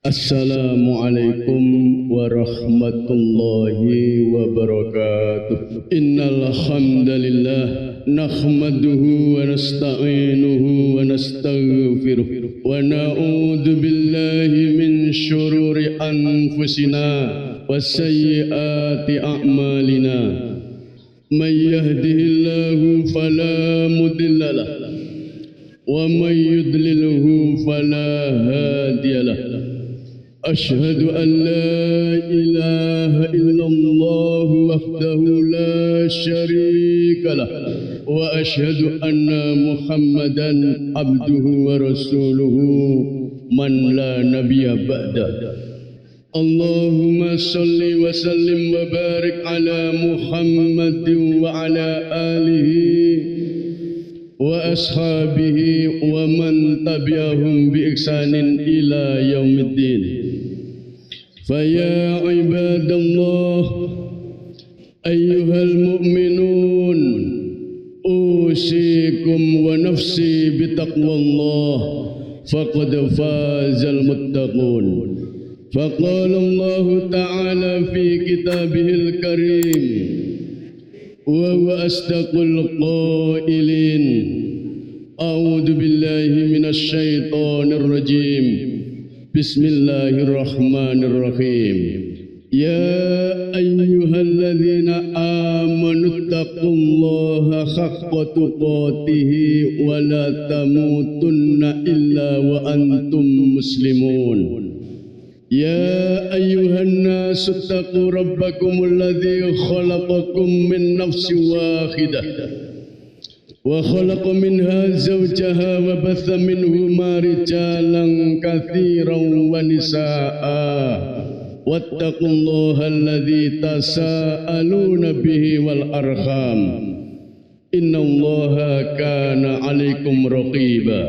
Assalamualaikum warahmatullahi wabarakatuh. Innal hamdalillah nahmaduhu wa nasta'inuhu wa nastaghfiruh wa na'udzu billahi min syururi anfusina wa sayyiati a'malina. May yahdihillahu fala mudilla lahu wa may yudlilhu fala hadiyalah. أشهد أن لا إله إلا الله وحده لا شريك له وأشهد أن محمدا عبده ورسوله من لا نبي بعده. اللهم صل وسلم وبارك على محمد وعلى آله وأصحابه ومن تبعهم بإحسان إلى يوم الدين. فيا عباد الله أيها المؤمنون أوصيكم ونفسي بتقوى الله فقد فاز المتقون. فقال الله تعالى في كتابه الكريم وهو أصدق القائلين أعوذ بالله من الشيطان الرجيم بسم الله الرحمن الرحيم يا أيها الذين آمنوا اتقوا الله حق تقاته ولا تموتن إلا وأنتم مسلمون. يا أيها الناس اتقوا ربكم الذي خلقكم من نفس واحدة وخلق منها زوجها وبث منهما رجالا كثيرا ونساء واتقوا الله الذي تساءلون به والأرحام إن الله كان عليكم رقيبا.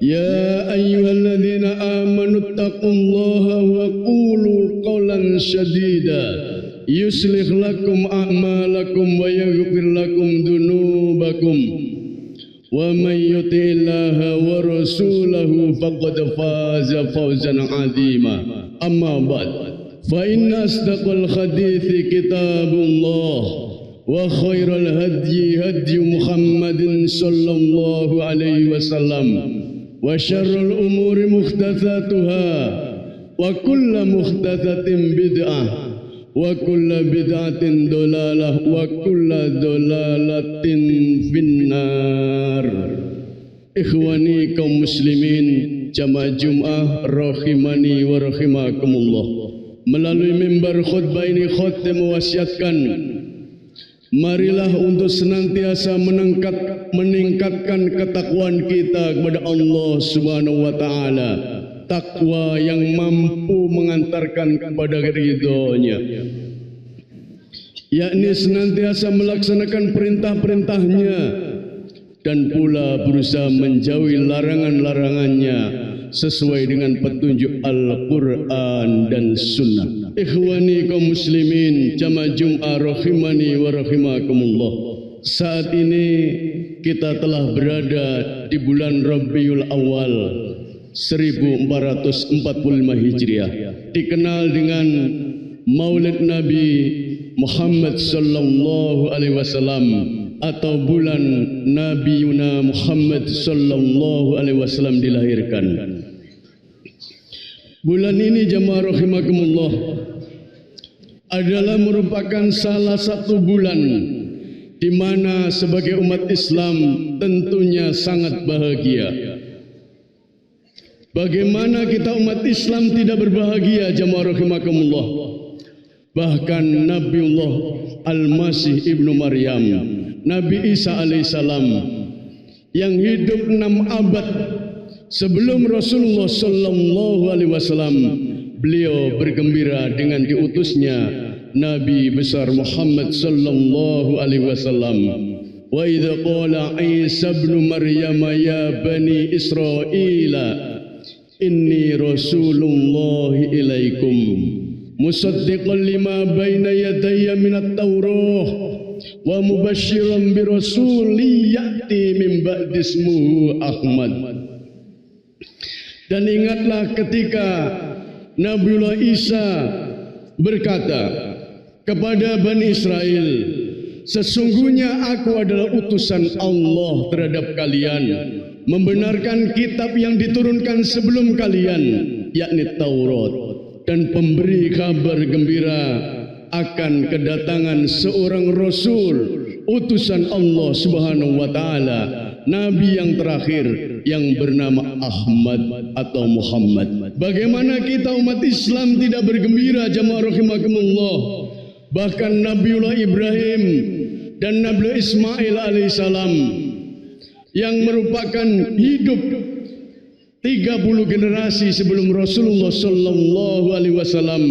يا أيها الذين آمنوا اتقوا الله وقولوا قولا سديدا يصلح لكم أعمالكم ويغفر لكم ذنوبكم ومن يطع الله ورسوله فقد فاز فوزا عظيما. أما بعد فإن أصدق الحديث كتاب الله وخير الهدي هدي محمد صلى الله عليه وسلم وشر الأمور محدثاتها وكل محدثة بدعة وكل بدعة ضلالة وكل ضلالة في النار. Ikhwani kaum muslimin jamaah Jum'ah rahimani wa rahimakumullah. Melalui mimbar khutbah ini khotib mewasiatkan, marilah untuk senantiasa meningkatkan ketakwaan kita kepada Allah Subhanahu wa taala. Takwa yang mampu mengantarkan kepada ridhonya, yakni senantiasa melaksanakan perintah-perintahnya dan pula berusaha menjauhi larangan-larangannya sesuai dengan petunjuk Al-Quran dan Sunnah. Ikhwani kaum muslimin jamaah Jum'ah rahimani wa rahimakumullah. Saat ini kita telah berada di bulan Rabiul Awal 1445 Hijriah, dikenal dengan Maulid Nabi Muhammad sallallahu alaihi wasallam atau bulan Nabi Yuna Muhammad sallallahu alaihi wasallam dilahirkan. Bulan ini jamaah rahimakumullah adalah merupakan salah satu bulan di mana sebagai umat Islam tentunya sangat bahagia. Bagaimana kita umat Islam tidak berbahagia jamaah rahimakumullah? Bahkan Nabiullah Al-Masih Ibnu Maryam, Nabi Isa alaihissalam yang hidup 6 abad sebelum Rasulullah sallallahu alaihi wasallam, beliau bergembira dengan diutusnya Nabi besar Muhammad sallallahu alaihi wasallam. Wa idza qala Isa ibnu Maryam ya bani Israila inni Rasulullah ilaikum musaddiqan lima baina yadayya minat Taurah wa mubasyiran bi rasulin ya'ti min ba'di ismuhu Ahmad. Dan ingatlah ketika Nabiullah Isa berkata kepada Bani Israel, sesungguhnya aku adalah utusan Allah terhadap kalian, membenarkan kitab yang diturunkan sebelum kalian, yakni Taurat, dan pemberi kabar gembira akan kedatangan seorang Rasul, utusan Allah Subhanahu wa Ta'ala, Nabi yang terakhir yang bernama Ahmad atau Muhammad. Bagaimana kita umat Islam tidak bergembira, jamaah rahimakumullah? Bahkan Nabiullah Ibrahim dan Nabiullah Ismail alaihissalam yang merupakan hidup 30 generasi sebelum Rasulullah sallallahu alaihi wasallam,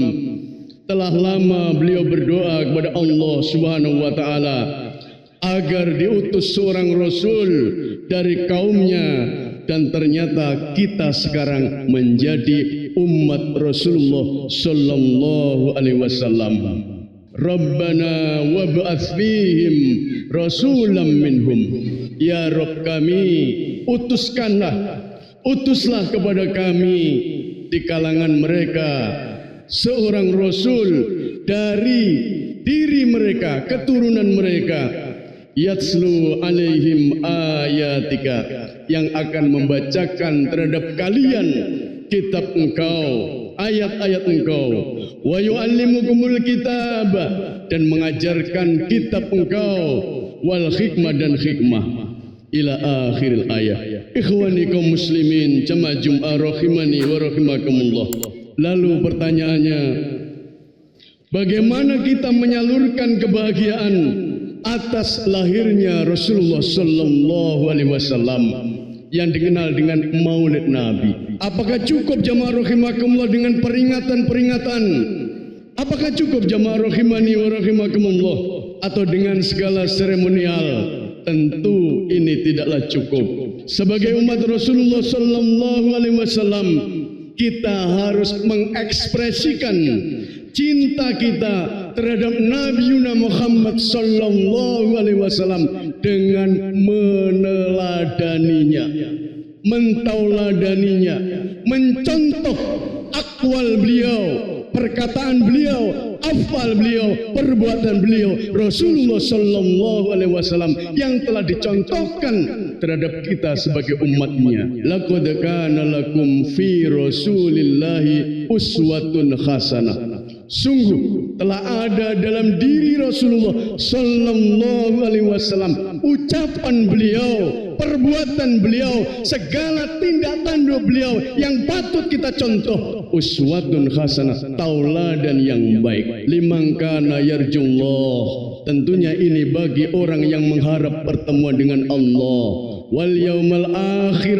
telah lama beliau berdoa kepada Allah Subhanahu wa Ta'ala agar diutus seorang Rasul dari kaumnya, dan ternyata kita sekarang menjadi umat Rasulullah sallallahu alaihi wasallam. Rabbana wab'ats fihim rasulam minhum. Ya Rabb kami, utuslah kepada kami di kalangan mereka seorang Rasul dari diri mereka, keturunan mereka, yatslu alaihim ayatika, yang akan membacakan terhadap kalian kitab engkau, ayat-ayat engkau, wa yu'allimukumul kitab, dan mengajarkan kitab engkau, wal hikmah, dan hikmah, ila akhiril ayat. Ikhwani kaum muslimin jamaah Jum'ah rahimani wa rahimakumullah. Lalu pertanyaannya, bagaimana kita menyalurkan kebahagiaan atas lahirnya Rasulullah sallallahu alaihi wasallam yang dikenal dengan Maulid Nabi? Apakah cukup jamaah rahimakumullah dengan peringatan-peringatan? Apakah cukup jamaah rahimani wa rahimakumullah atau dengan segala seremonial? Tentu ini tidaklah cukup. Sebagai umat Rasulullah sallallahu alaihi wasallam, kita harus mengekspresikan cinta kita terhadap Nabi Muhammad sallallahu alaihi wasallam dengan meneladaninya, mentauladaninya, mencontoh akwal beliau, perkataan beliau, afal beliau, perbuatan beliau, Rasulullah sallallahu alaihi wasallam yang telah dicontohkan terhadap kita sebagai umatnya. Laqad kana lakum fi Rasulillahi uswatun hasanah. Sungguh telah ada dalam diri Rasulullah sallallahu alaihi wasallam ucapan beliau, perbuatan beliau, segala tindak tanduk beliau yang patut kita contoh. Uswatun hasanah, tauladan yang baik. Liman kana yarjullah, tentunya ini bagi orang yang mengharap pertemuan dengan Allah, wal yaumal akhir,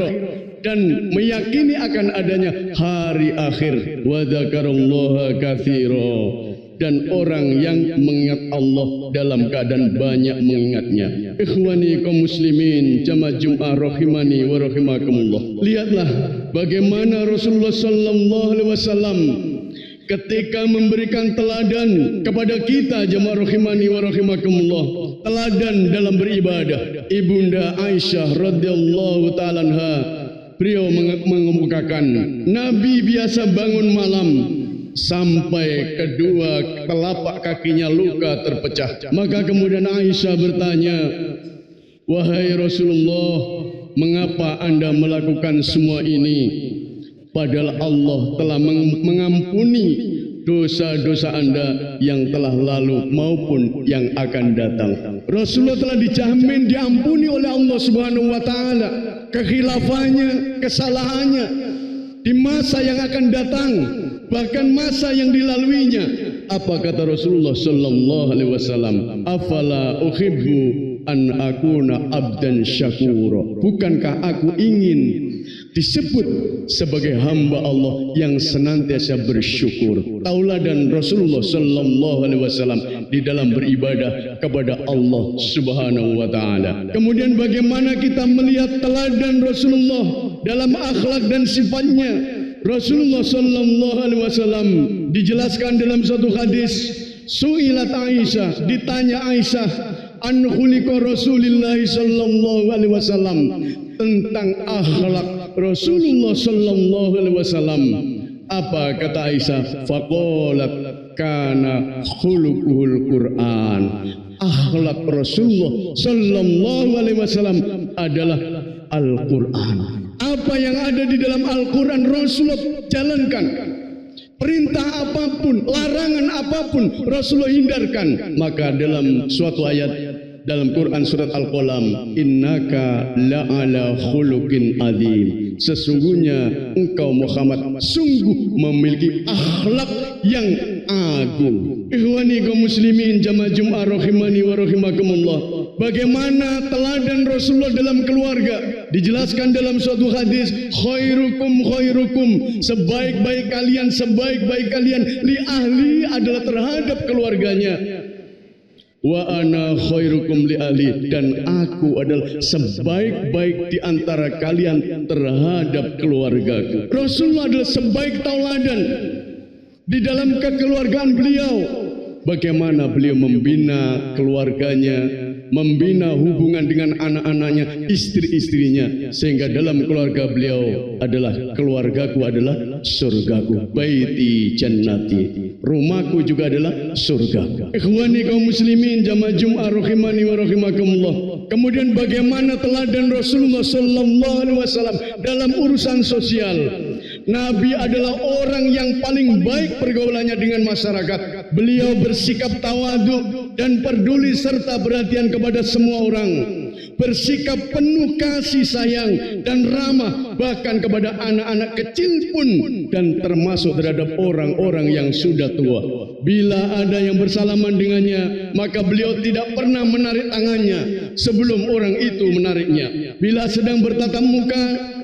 dan meyakini akan adanya hari akhir, wa dzakarallaha katsira, dan orang yang mengingat Allah dalam keadaan banyak mengingatnya. Ikhwani kaum muslimin jamaah Jum'ah rahimani wa rahimakumullah. Lihatlah bagaimana Rasulullah sallallahu alaihi wasallam ketika memberikan teladan kepada kita jamaah rahimani wa rahimakumullah, teladan dalam beribadah. Ibunda Aisyah radhiyallahu ta'ala anha, beliau mengemukakan Nabi biasa bangun malam sampai kedua telapak kakinya luka terpecah. Maka kemudian Aisyah bertanya, wahai Rasulullah, mengapa Anda melakukan semua ini? Padahal Allah telah mengampuni dosa-dosa Anda yang telah lalu maupun yang akan datang. Rasulullah telah dijamin diampuni oleh Allah Subhanahu wa Ta'ala kekhilafahnya, kesalahannya di masa yang akan datang, bahkan masa yang dilaluinya. Apa kata Rasulullah sallallahu alaihi wasallam? Afala uhibbu an akuna abdan syakura. Bukankah aku ingin disebut sebagai hamba Allah yang senantiasa bersyukur? Tauladan Rasulullah sallallahu alaihi wasallam di dalam beribadah kepada Allah Subhanahu wa Ta'ala. Kemudian bagaimana kita melihat teladan Rasulullah dalam akhlak dan sifatnya? Rasulullah sallallahu alaihi wasallam dijelaskan dalam satu hadis, su'ilat Aisyah, ditanya Aisyah an khuliqa Rasulullah sallallahu alaihi wasallam, tentang akhlak Rasulullah sallallahu alaihi wasallam. Apa kata Aisyah? Faqalat kana khuluquhul Quran. Akhlak Rasulullah sallallahu alaihi wasallam adalah Al-Quran. Apa yang ada di dalam Al-Quran Rasulullah jalankan. Perintah apapun, larangan apapun Rasulullah hindarkan. Maka dalam suatu ayat dalam Quran surat Al-Qalam, innaka la'ala khuluqin adzim. Sesungguhnya engkau Muhammad sungguh memiliki akhlak yang agung. Ikhwani kaum muslimin jamaah Jumat rahimani wa rahimakumullah. Bagaimana teladan Rasulullah dalam keluarga? Dijelaskan dalam suatu hadis, khairukum, sebaik-baik kalian li ahli adalah terhadap keluarganya. Wa ana khairukum li ahli, dan aku adalah sebaik-baik di antara kalian terhadap keluargaku. Rasulullah adalah sebaik tauladan di dalam kekeluargaan beliau. Bagaimana beliau membina keluarganya, membina hubungan dengan anak-anaknya, istri-istrinya, sehingga dalam keluarga beliau adalah keluargaku adalah surgaku, baiti jannati, rumahku juga adalah surga. Ikhwani kaum muslimin jamaah Jumat rahimani wa rahimakumullah. Kemudian bagaimana teladan Rasulullah sallallahu alaihi wasallam dalam urusan sosial? Nabi adalah orang yang paling baik pergaulannya dengan masyarakat. Beliau bersikap tawadhu dan peduli serta perhatian kepada semua orang. Bersikap penuh kasih sayang dan ramah bahkan kepada anak-anak kecil pun, dan termasuk terhadap orang-orang yang sudah tua. Bila ada yang bersalaman dengannya, maka beliau tidak pernah menarik tangannya sebelum orang itu menariknya. Bila sedang bertatap muka,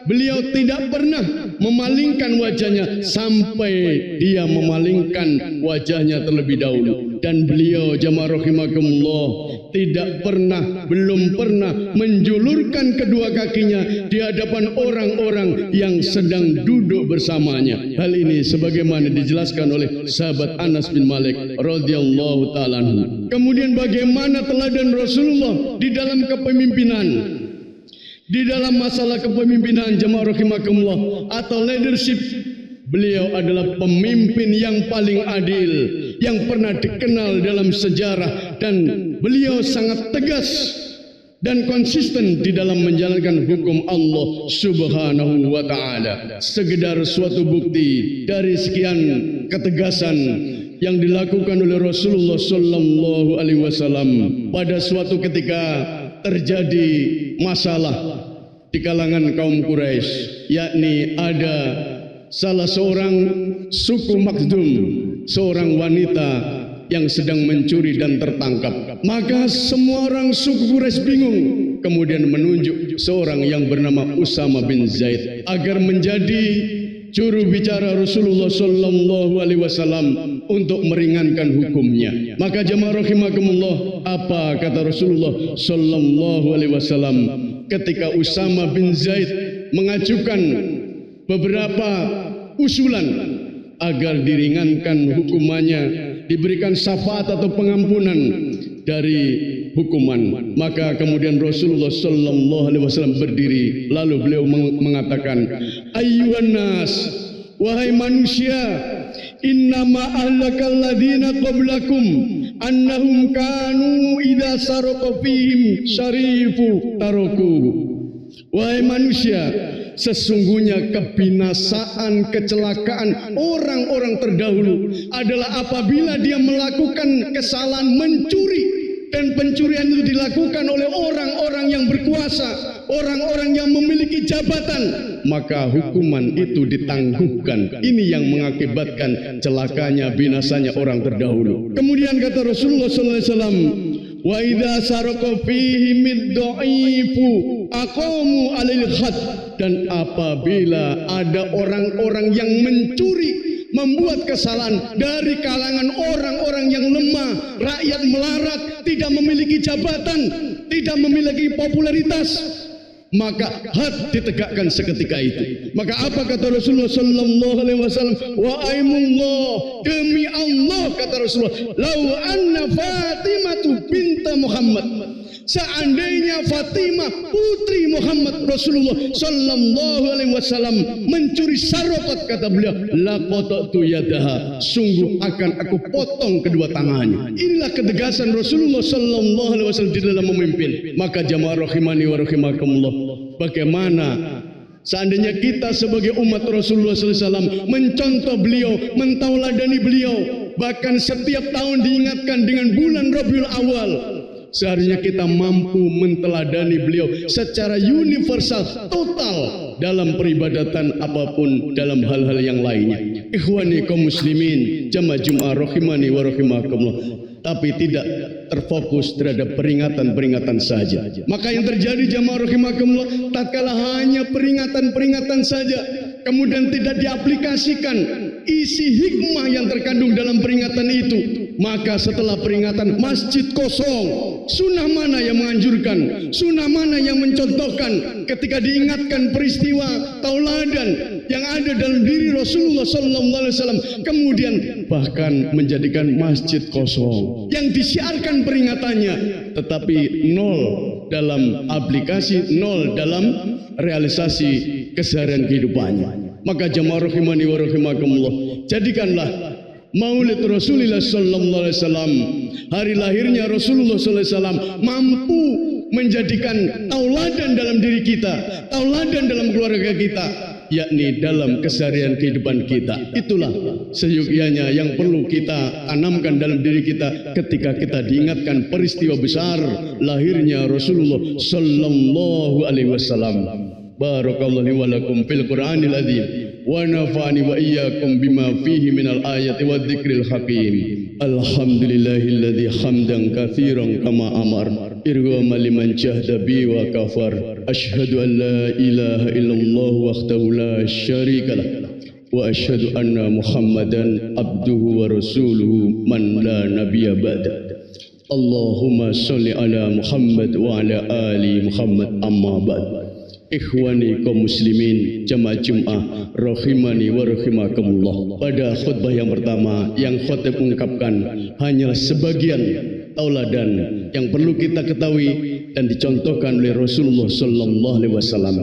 beliau tidak pernah memalingkan wajahnya sampai dia memalingkan wajahnya terlebih dahulu. Dan beliau jamaah rahimakumullah belum pernah menjulurkan kedua kakinya di hadapan orang-orang yang sedang duduk bersamanya. Hal ini sebagaimana dijelaskan oleh sahabat Anas bin Malik radhiyallahu taala anhu. Kemudian bagaimana teladan Rasulullah di dalam kepemimpinan? Di dalam masalah kepemimpinan jamaah rahimakumullah atau leadership, beliau adalah pemimpin yang paling adil yang pernah dikenal dalam sejarah, dan beliau sangat tegas dan konsisten di dalam menjalankan hukum Allah Subhanahu wa taala. Sekedar suatu bukti dari sekian ketegasan yang dilakukan oleh Rasulullah sallallahu alaihi wasallam pada suatu ketika terjadi masalah di kalangan kaum Quraisy, yakni ada salah seorang suku Makhzum, seorang wanita yang sedang mencuri dan tertangkap. Maka semua orang suku Quraisy bingung, kemudian menunjuk seorang yang bernama Usama bin Zaid agar menjadi juru bicara Rasulullah sallallahu alaihi wasallam untuk meringankan hukumnya. Maka jamaah rahimakumullah, apa kata Rasulullah sallallahu alaihi wasallam ketika Usama bin Zaid mengajukan beberapa usulan agar diringankan hukumannya, diberikan syafaat atau pengampunan dari hukuman. Maka kemudian Rasulullah sallallahu alaihi wasallam berdiri, lalu beliau mengatakan, ayyuhan nas, wahai manusia, innama ahlakal ladina qablakum annahum kanu idza saraqa fihim syarifu tarakuhu. Wahai manusia, sesungguhnya kebinasaan, kecelakaan orang-orang terdahulu adalah apabila dia melakukan kesalahan mencuri, dan pencurian itu dilakukan oleh orang-orang yang berkuasa, orang-orang yang memiliki jabatan, maka hukuman itu ditangguhkan. Ini yang mengakibatkan celakanya, binasanya orang terdahulu. Kemudian kata Rasulullah SAW, wa idza saraqa fihim ad-dha'ifu aqamu 'alal had, dan apabila ada orang-orang yang mencuri, membuat kesalahan dari kalangan orang-orang yang lemah, rakyat melarat, tidak memiliki jabatan, tidak memiliki popularitas, maka had ditegakkan seketika itu. Maka apa kata Rasulullah sallallahu alaihi wasallam? Wa aimullah, demi Allah kata Rasulullah, lau anna Fatimatu binta Muhammad, Seandainya Fatimah putri Muhammad Rasulullah sallallahu alaihi wasallam mencuri syarafat, kata beliau, laqatatu yadaha, sungguh akan aku potong kedua tangannya. Inilah ketegasan Rasulullah sallallahu alaihi wasallam di dalam memimpin. Maka jamaah rahimani wa rahimakumullah, bagaimana seandainya kita sebagai umat Rasulullah sallallahu alaihi wasallam mencontoh beliau, mentauladani beliau, bahkan setiap tahun diingatkan dengan bulan Rabiul Awal, seharusnya kita mampu menteladani beliau secara universal, total dalam peribadatan apapun, dalam hal-hal yang lainnya. Ikhwani kaum muslimin, jamaah Jumat rahimani wa rahimakumullah, tapi tidak terfokus terhadap peringatan-peringatan saja. Maka yang terjadi jamaah rahimakumullah, tatkala hanya peringatan-peringatan saja, kemudian tidak diaplikasikan isi hikmah yang terkandung dalam peringatan itu, maka setelah peringatan masjid kosong. Sunnah mana yang menganjurkan? Sunnah mana yang mencontohkan ketika diingatkan peristiwa tauladan yang ada dalam diri Rasulullah sallallahu alaihi wasallam, kemudian bahkan menjadikan masjid kosong yang disiarkan peringatannya, tetapi nol dalam aplikasi, nol dalam realisasi keseharian kehidupannya. Maka jamaah rahimani wa rahimakumullah, jadikanlah Maulid Rasulullah sallallahu alaihi wasallam, hari lahirnya Rasulullah sallallahu alaihi wasallam, mampu menjadikan tauladan dalam diri kita, tauladan dalam keluarga kita, yakni dalam keseharian kehidupan kita. Itulah seyukianya yang perlu kita tanamkan dalam diri kita ketika kita diingatkan peristiwa besar lahirnya Rasulullah sallallahu alaihi wasallam. Barakallahu wa lakum fil Qur'anil azim wa nafa'ani wa iyyakum bima fihi minal ayati wa dzikril hakim. Alhamdulillahilladzi hamdan katsiran kama amar irghama liman jahda bi wa kafar. Asyhadu an la ilaha illallah wahdahu la syarikalah wa asyhadu anna Muhammadan abduhu wa rasuluhu man la nabiyya ba'da. Allahumma sholli ala Muhammad wa ala ali Muhammad, amma ba'd. Ikhwani kaum muslimin, jamaah Jumat rahimani wa rahimakumullah. Pada khutbah yang pertama yang khatib ungkapkan hanyalah sebagian tauladan yang perlu kita ketahui dan dicontohkan oleh Rasulullah sallallahu alaihi wasallam,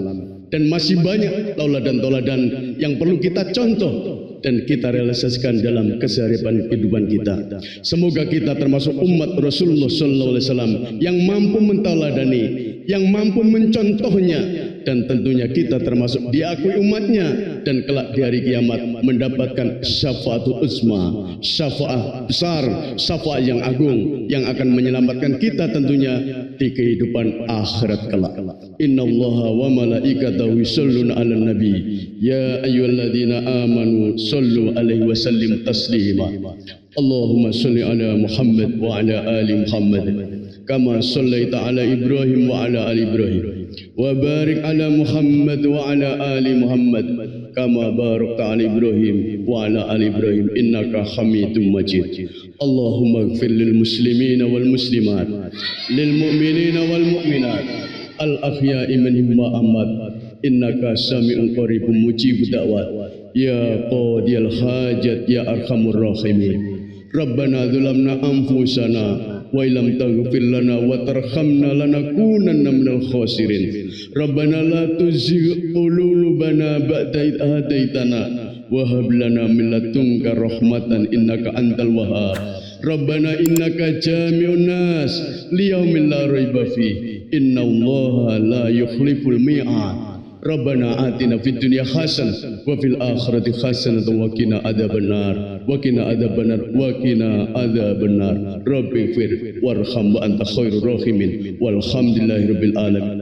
dan masih banyak tauladan-tauladan yang perlu kita contoh dan kita realisasikan dalam keseharian kehidupan kita. Semoga kita termasuk umat Rasulullah sallallahu alaihi wasallam yang mampu mentauladani, yang mampu mencontohnya, dan tentunya kita termasuk diakui umatnya, dan kelak di hari kiamat mendapatkan syafaatul uzma, syafaat besar, syafaat yang agung yang akan menyelamatkan kita tentunya di kehidupan akhirat kelak. Innallaha wa malaikatahu yusholluna 'alan nabi ya ayyuhalladzina amanu shollu alaihi wa sallimu taslima. Allahumma sholli ala Muhammad wa ala ali Muhammad kama shallaita ala Ibrahim wa ala ali Ibrahim wa barik ala Muhammad wa ala ali Muhammad kama barakta ala Ibrahim wa ala ali Ibrahim innaka Hamidum Majid. Allahumma ighfir lil muslimina wal muslimat, lil mu'minina wal mu'minat, al ahya'i minhum wa amwat, innaka sami'un qaribun mujibud da'wat ya qadiyal hajat ya arhamur rahimin. Rabbana dzulamna anfusana wa illam taghfir lana wa tarhamna lanakunanna minal khasirin. Rabbana la tuzigh qulubana ba'da idh hadaitana wa hab lana min ladunka rahmatan innaka antal wahhab. Rabbana innaka jami'un nas liyaumin la raiba fihi innallaha la yukhliful mi'ad. Rabbana atina fid dunya hasanah wa fil akhirati hasanah wa qina adzabannar wa qina adzabannar wa qina adzabannar. Rabbighfir warham wa anta khairur rahimin walhamdulillahirabbil alamin.